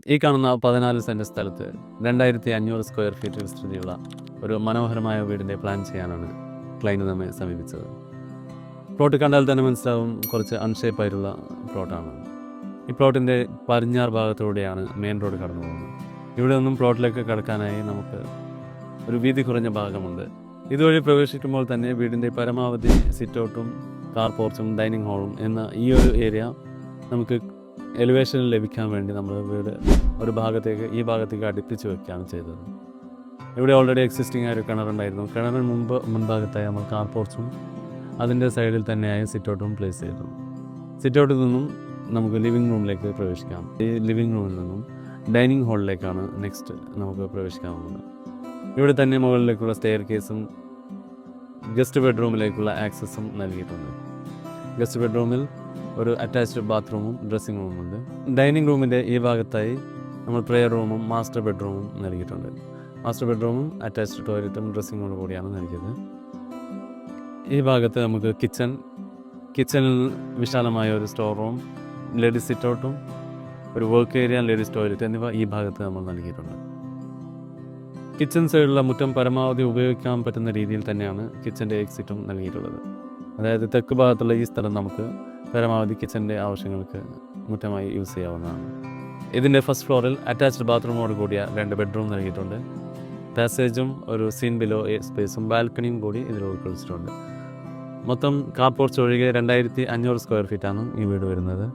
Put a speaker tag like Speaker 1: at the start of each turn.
Speaker 1: ഈ കാണുന്ന 14 സെൻറ്റ് സ്ഥലത്ത് 2500 സ്ക്വയർ ഫീറ്റ് വിസ്തൃതിയുള്ള ഒരു മനോഹരമായ വീടിൻ്റെ പ്ലാൻ ചെയ്യാനാണ് ക്ലൈൻറ്റ് നമ്മെ സമീപിച്ചത്. പ്ലോട്ട് കണ്ടാൽ തന്നെ മനസ്സിലാവും, കുറച്ച് അൺഷേപ്പായിട്ടുള്ള പ്ലോട്ടാണ്. ഈ പ്ലോട്ടിൻ്റെ പടിഞ്ഞാറ് ഭാഗത്തൂടെയാണ് മെയിൻ റോഡ് കടന്നു പോകുന്നത്. ഇവിടെ നിന്നും പ്ലോട്ടിലേക്ക് കടക്കാനായി നമുക്ക് ഒരു വീതി കുറഞ്ഞ ഭാഗമുണ്ട്. ഇതുവഴി പ്രവേശിക്കുമ്പോൾ തന്നെ വീടിൻ്റെ പരമാവധി സിറ്റൗട്ടും കാർ പോർച്ചും ഡൈനിങ് ഹാളും എന്ന ഈ ഒരു ഏരിയ നമുക്ക് എലിവേഷനിൽ ലഭിക്കാൻ വേണ്ടി നമ്മൾ വീട് ഈ ഭാഗത്തേക്ക് അടുപ്പിച്ച് വയ്ക്കുകയാണ് ചെയ്തത്. ഇവിടെ ഓൾറെഡി എക്സിസ്റ്റിംഗ് ആയ ഒരു കിണറുണ്ടായിരുന്നു. കിണറിന് മുൻഭാഗത്തായി നമ്മൾ കാർ പോർച്ചും അതിൻ്റെ സൈഡിൽ തന്നെയായി സിറ്റൗട്ടും പ്ലേസ് ചെയ്തു. സിറ്റൗട്ടിൽ നിന്നും നമുക്ക് ലിവിങ് റൂമിലേക്ക് പ്രവേശിക്കാം. ഈ ലിവിങ് റൂമിൽ നിന്നും ഡൈനിങ് ഹാളിലേക്കാണ് നെക്സ്റ്റ് നമുക്ക് പ്രവേശിക്കാവുന്നത്. ഇവിടെ തന്നെ മുകളിലേക്കുള്ള സ്റ്റെയർ കേസും ഗസ്റ്റ് ബെഡ്റൂമിലേക്കുള്ള ആക്സസും നൽകിയിട്ടുണ്ട്. ഗസ്റ്റ് ബെഡ്റൂമിൽ ഒരു അറ്റാച്ച്ഡ് ബാത്റൂമും ഡ്രസ്സിംഗ് റൂമുണ്ട്. ഡൈനിങ് റൂമിൻ്റെ ഈ ഭാഗത്തായി നമ്മൾ പ്രെയർ റൂമും മാസ്റ്റർ ബെഡ്റൂമും നൽകിയിട്ടുണ്ട്. മാസ്റ്റർ ബെഡ്റൂമും അറ്റാച്ച്ഡ് ടോയ്ലറ്റും ഡ്രസ്സിംഗ് റൂമും കൂടിയാണ് നൽകിയത്. ഈ ഭാഗത്ത് നമുക്ക് കിച്ചണിൽ വിശാലമായ ഒരു സ്റ്റോർ റൂം, ലേഡീസ് സിറ്റൗട്ടും ഒരു വർക്ക് ഏരിയ, ലേഡീസ് ടോയ്ലറ്റ് എന്നിവ ഈ ഭാഗത്ത് നമ്മൾ നൽകിയിട്ടുണ്ട്. കിച്ചൺ സൈഡിലുള്ള മുറ്റം പരമാവധി ഉപയോഗിക്കാൻ പറ്റുന്ന രീതിയിൽ തന്നെയാണ് കിച്ചൻ്റെ എക്സിറ്റും നൽകിയിട്ടുള്ളത്. അതായത് തെക്ക് ഭാഗത്തുള്ള ഈ സ്ഥലം നമുക്ക് പരമാവധി കിച്ചൻ്റെ ആവശ്യങ്ങൾക്ക് മുറ്റമായി യൂസ് ചെയ്യാവുന്നതാണ്. ഇതിൻ്റെ ഫസ്റ്റ് ഫ്ലോറിൽ അറ്റാച്ച്ഡ് ബാത്റൂമോട് കൂടിയ 2 ബെഡ്റൂം നൽകിയിട്ടുണ്ട്. പാസേജും ഒരു സീൻ ബിലോ സ്പേസും ബാൽക്കണിയും കൂടി ഇതിൽ ഉൾക്കൊള്ളിച്ചിട്ടുണ്ട്. മൊത്തം കാർ പോർച്ച് ഒഴികെ 2500 സ്ക്വയർ ഫീറ്റാണ് ഈ വീട് വരുന്നത്.